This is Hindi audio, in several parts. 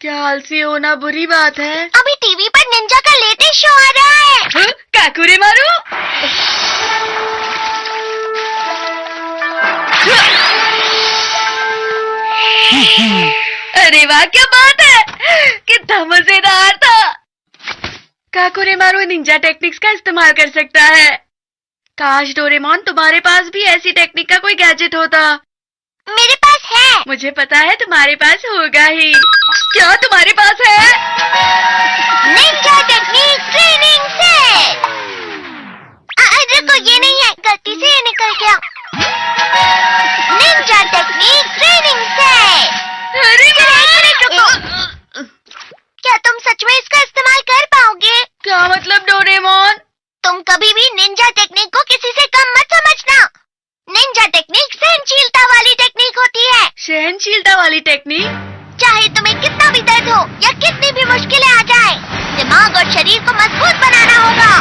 क्या आलसी होना बुरी बात है। अभी टीवी पर निंजा का लेटेस्ट शो आ रहा है। काकुरे मारू। अरे वाह, क्या बात है, कितना मजेदार था। काकुरे मारू निंजा टेक्निक्स का इस्तेमाल कर सकता है। काश डोरेमोन तुम्हारे पास भी ऐसी टेक्निक का कोई गैजेट होता। मेरे पास है। मुझे पता है तुम्हारे पास होगा ही। क्या तुम्हारे पास है? Ninja technique training set. रुको, ये नहीं है, गलती से ये निकल गया। Ninja technique training set. अरे रुको, क्या तुम सच में इसका इस्तेमाल कर पाओगे? क्या मतलब डोरेमोन? तुम कभी भी निंजा टेक्निक को किसी से कम मत समझना। निंजा टेक्निक सहनशीलता वाली टेक्निक होती है। सहनशीलता वाली टेक्निक? चाहे तुम्हें कितना भी दर्द हो या कितनी भी मुश्किलें आ जाए, दिमाग और शरीर को मजबूत बनाना होगा।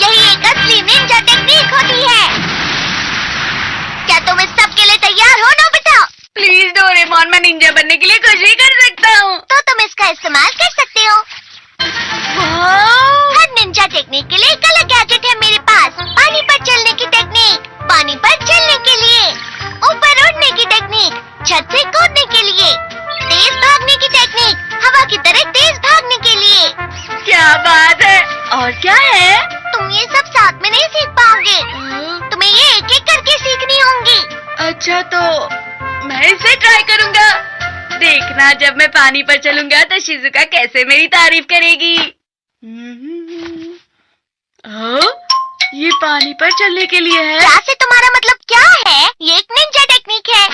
यही एक असली निंजा टेक्निक होती है। क्या तुम इस सब के लिए तैयार हो नोबिता? प्लीज डोरेमोन, मैं निंजा बनने के लिए कुछ भी कर सकता हूँ। तो तुम इसका इस्तेमाल कर सकते हो। हर निंजा टेक्निक के लिए एक अलग गैजेट है मेरे पास। पानी पर चलने की टेक्निक, पानी पर चलने के लिए। ऊपर उड़ने की टेक्निक, छत से कूदने के लिए। तेज भागने की टेक्निक, हवा की तरह तेज भागने के लिए। क्या बात है। और क्या है? तुम ये सब साथ में नहीं सीख पाओगे। तुम्हें ये एक एक करके सीखनी होंगी। अच्छा, तो मैं इसे ट्राई करूँगा। देखना, जब मैं पानी पर चलूंगा तो शिजुका कैसे मेरी तारीफ करेगी। ये पानी पर चलने के लिए है। क्या से तुम्हारा मतलब क्या है? ये एक निंजा टेक्निक है।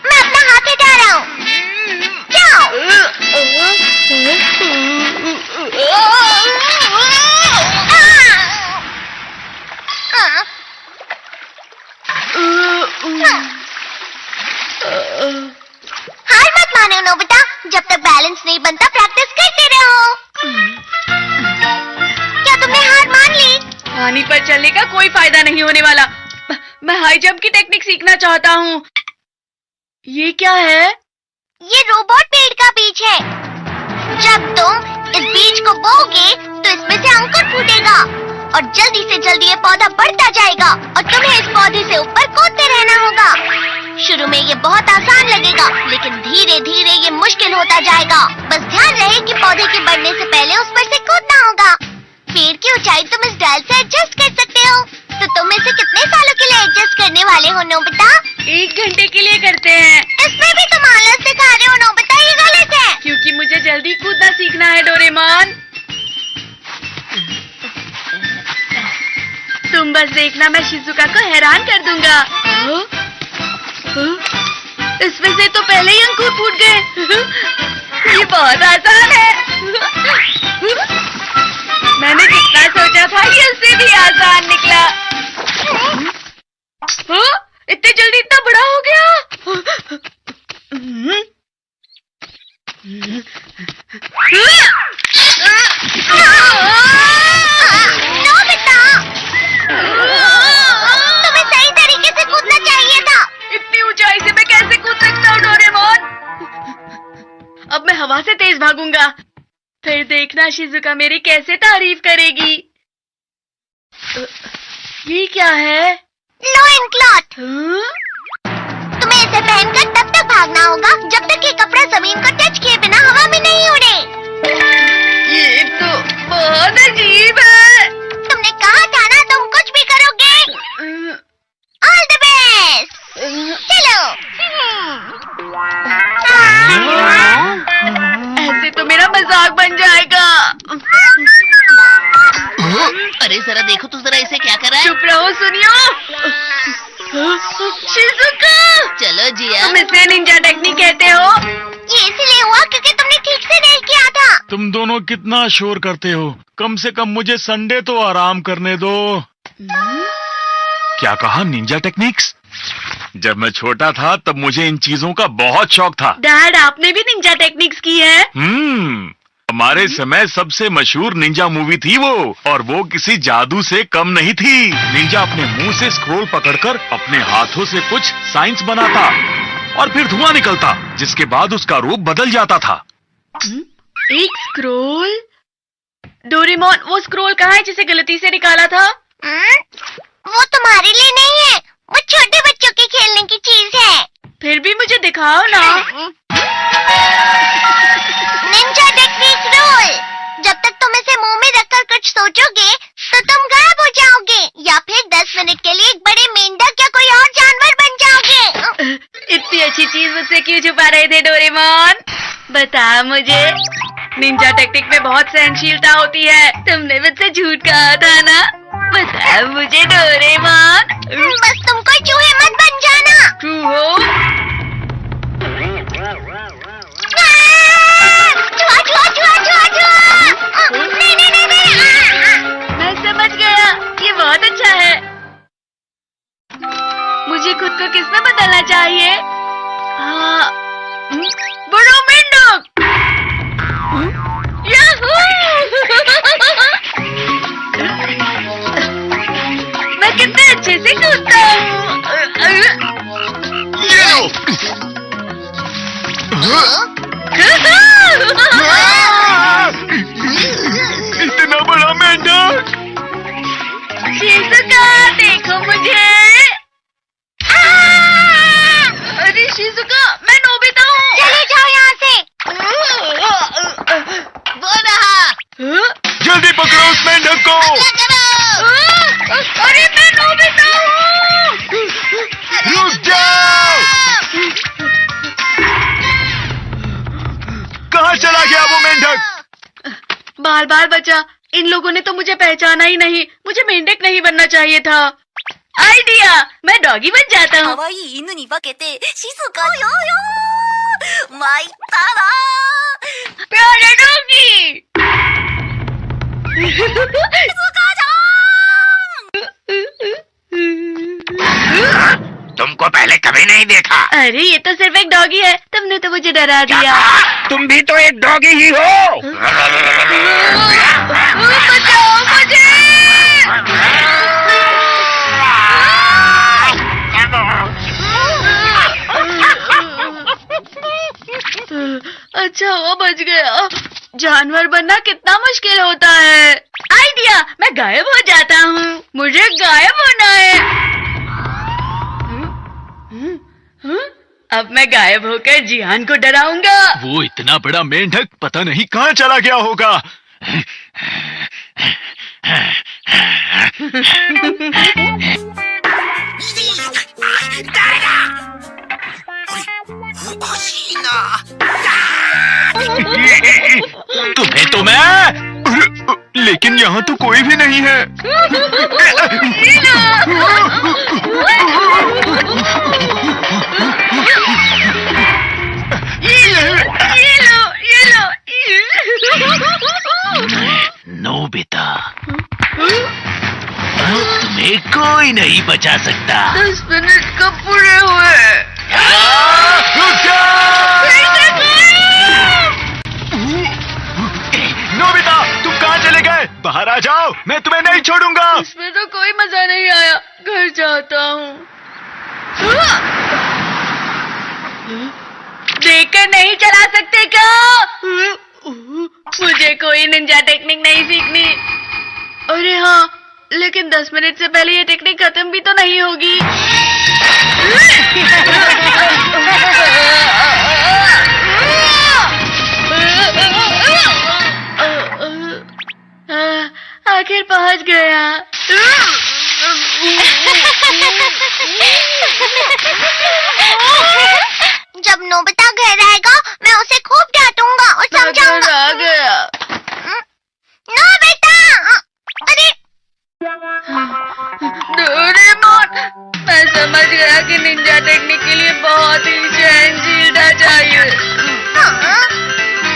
मैं अपना हाथ हटा रहा हूँ। जाओ। हार मत मानो नोबिता, जब तक बैलेंस नहीं बनता प्रैक्टिस करते रहो। क्या तुमने हार मान ली? पानी पर चलने का कोई फायदा नहीं होने वाला। मैं हाई जंप की टेक्निक सीखना चाहता हूँ। ये क्या है? ये रोबोट पेड़ का बीज है। जब तुम इस बीज को बोओगे तो इसमें से अंकुर फूटेगा और जल्दी से जल्दी ये पौधा बढ़ता जाएगा और तुम्हें इस पौधे से ऊपर कूदते रहना होगा। शुरू में ये बहुत आसान लगेगा, लेकिन धीरे धीरे ये मुश्किल होता जाएगा। बस ध्यान रहे कि पौधे के बढ़ने से पहले उस पर से कूदना होगा। पेड़ की ऊंचाई तुम इस डाल से एडजस्ट कर सकते हो। तो तुम इसे कितने सालों के लिए एडजस्ट करने वाले हो नोबिता? 1 घंटे के लिए करते हैं। इसमें भी तुम आलस दिखा रहे हो नोबिता, ये गलत है। क्योंकि मुझे जल्दी कूदना सीखना है डोरेमोन। तुम बस देखना, मैं शिजुका को हैरान कर दूंगा। इसमें से तो पहले ही अंकुर फूट गए। ये बहुत आसान है। मैंने जितना सोचा था ये उससे भी आसान निकला। इतनी जल्दी इतना बड़ा हो गया। नोबिता, तुम्हें सही तरीके से कूदना चाहिए था। इतनी ऊंचाई से मैं कैसे कूद सकता हूँ डोरेमोन? अब मैं हवा से तेज भागूंगा। फिर देखना शिजुका मेरी कैसे तारीफ करेगी। ये क्या है? Lion cloth. तुम्हें इसे पहनकर तब तक भागना होगा जब तक ये कपड़ा जमीन को टच किए बिना हवा में नहीं उड़े। ये तो बहुत अजीब है। तुमने कहा था ना तुम कुछ भी करोगे। All the best. चलो। ऐसे तो मेरा मजाक बन जाएगा। अरे जरा देखो तो जरा इसे क्या कर रहा है। चुप रहो, सुनियो। शिजुका, चलो जिया। तुम इसे निंजा टेक्निक कहते हो? ये इसलिए हुआ क्योंकि तुमने ठीक से नहीं किया था। तुम दोनों कितना शोर करते हो। कम से कम मुझे संडे तो आराम करने दो। क्या कहा? Ninja techniques? जब मैं छोटा था तब मुझे इन चीजों का बहुत शौक था। डैड, आपने भी निंजा टेक्निक्स की है? हमारे समय सबसे मशहूर निंजा मूवी थी वो, और वो किसी जादू से कम नहीं थी। निंजा अपने मुंह से स्क्रोल पकड़कर अपने हाथों से कुछ साइंस बनाता और फिर धुआं निकलता, जिसके बाद उसका रूप बदल जाता था। एक स्क्रोल? डोरेमोन, वो स्क्रोल कहाँ है जिसे गलती से निकाला था? वो तुम्हारे लिए नहीं है, वो छोटे बच्चों के खेलने की चीज है। फिर भी मुझे दिखाओ ना। Ninja technique roll. जब तक तुम इसे मुंह में रखकर कुछ सोचोगे तो तुम गायब हो जाओगे, या फिर 10 मिनट के लिए एक बड़े मेंढक या कोई और जानवर बन जाओगे। इतनी अच्छी चीज मुझसे क्यों छुपा रहे थे डोरेमोन? बता मुझे। निंजा टेक्निक में बहुत सहनशीलता होती है, तुमने मुझसे झूठ कहा था ना? बता मुझे डोरेमोन। बस तुम कोई चूहे मत बन जाना। तू हो? मैं समझ गया, ये बहुत अच्छा है। मुझे खुद को किसमें बदलना चाहिए? हाँ, बड़ा मेंढक। याहू! मैं कितने अच्छे से कूदता हूँ। इतना बड़ा मेंढक! शिजुका, देखो मुझे। अरे शिजुका, मैं नोबिता हूँ। चले जाओ यहाँ से। वो रहा। जल्दी पकड़ो उस मेंढक को। अरे मैं नोबिता हूँ। रुक जाओ। कहाँ चला गया वो मेंढक? बाल बाल बचा। इन लोगों ने तो मुझे पहचाना ही नहीं। मुझे मेंढक नहीं बनना चाहिए था। आइडिया, मैं डॉगी बन जाता हूँ। 可愛い犬に化けて静かよよ参ったな प्यारे डॉगी। तुमको पहले कभी नहीं देखा। अरे ये तो सिर्फ एक डॉगी है, तुमने तो मुझे डरा दिया। तुम भी तो एक डॉगी ही हो। बचाओ मुझे। अच्छा हुआ बच गया। जानवर बनना कितना मुश्किल होता है। आइडिया, मैं गायब हो जाता हूँ। मुझे गायब होना है। अब मैं गायब होकर जिहान को डराऊंगा। वो इतना बड़ा मेंढक पता नहीं कहाँ चला गया होगा। तुम्हें तो मैं, लेकिन यहाँ तो कोई भी नहीं है। ये लो। नोबिता, तुम्हें कोई नहीं बचा सकता। 10 मिनट कब पूरे हुए? रुक जाओ! नोबिता, तुम कहाँ चले गए? बाहर आ जाओ, मैं तुम्हें नहीं छोड़ूंगा। इसमें तो कोई मजा नहीं आया। घर जाता हूँ। देखकर नहीं चला सकते क्या? मुझे कोई निंजा टेक्निक नहीं सीखनी। अरे हाँ, लेकिन 10 मिनट से पहले ये टेक्निक खत्म भी तो नहीं होगी। आखिर पहुंच गया। जब नोबिता घर आएगा मैं उसे खूब डांटूंगा और समझाऊंगा। आ गया। नोबिता! अरे डोरेमोन, मैं समझ गया कि निंजा टेक्निक के लिए बहुत ही सहनशीलता चाहिए। हाँ,